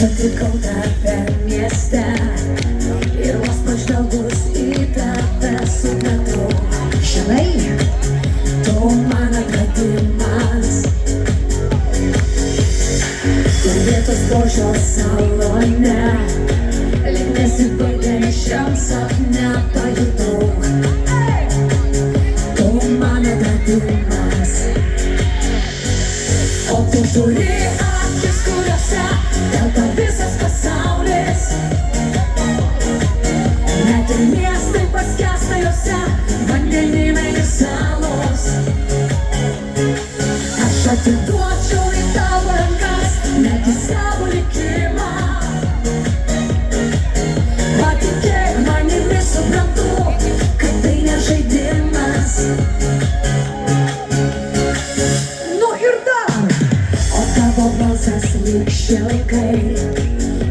Sutikau tave mieste ir vos pažvelgus į tave supratau. Žinai, tu man atradimas. Kur vietos Božio salone, lyg nesibaigiančiam sapne pajutau. Tu man atradimas. O tu turi akis, kuriuose telpa visas pasaulis. Net ir miestai paskęsta juose, vandenynai ir salos. Aš atiduočiau į tavo rankas netgi savo likimą. Patikėk manimi, suprantu, kad tai ne žaidimas. Nu ir dar! O tavo balsas lyg šilkai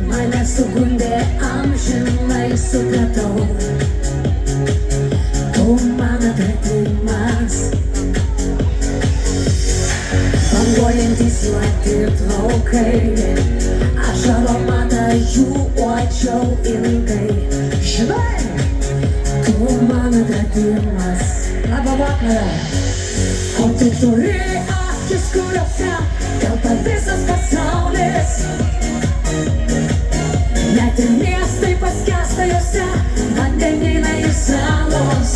mane sugundė amžinai, supratau. Tu man atradimas. Banguojantys juodi plaukai, aš aromatą jų uodžiau ilgai. Žinai, tu man atradimas. Labą vakarą. O tu turi akis, kuriuose telpa visas pasaulis. Net ir miestai paskęsta juose, vandenynai ir salos.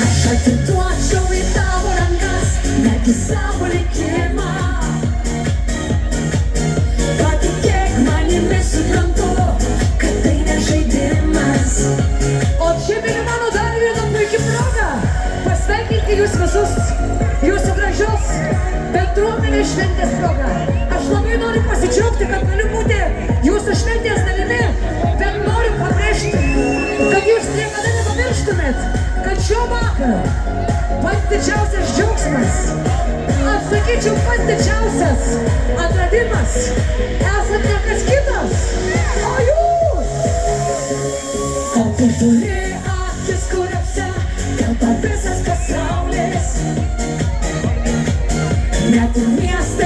Aš atiduočiau į tavo rankas netgi savo likimą. Patikėk manimi, suprantu, kad tai ne žaidimas. O čia yra mano dar viena puikia proga pasveikinti jūs visus jūsų gražios bendruomenės šventės proga. Aš labai noriu pasidžiaugti, kad galiu būti jūsų šventės dalimi, bet noriu pabrėžti, kad jūs niekada nepamirštumėt, kad šio vakaro pats didžiausias džiaugsmas, atsakyčiau pats didžiausias atradimas, esat ne kas kitas, o jūs! O tu turi akis, kuriuose telpa visas pasaulis. Net ir miestai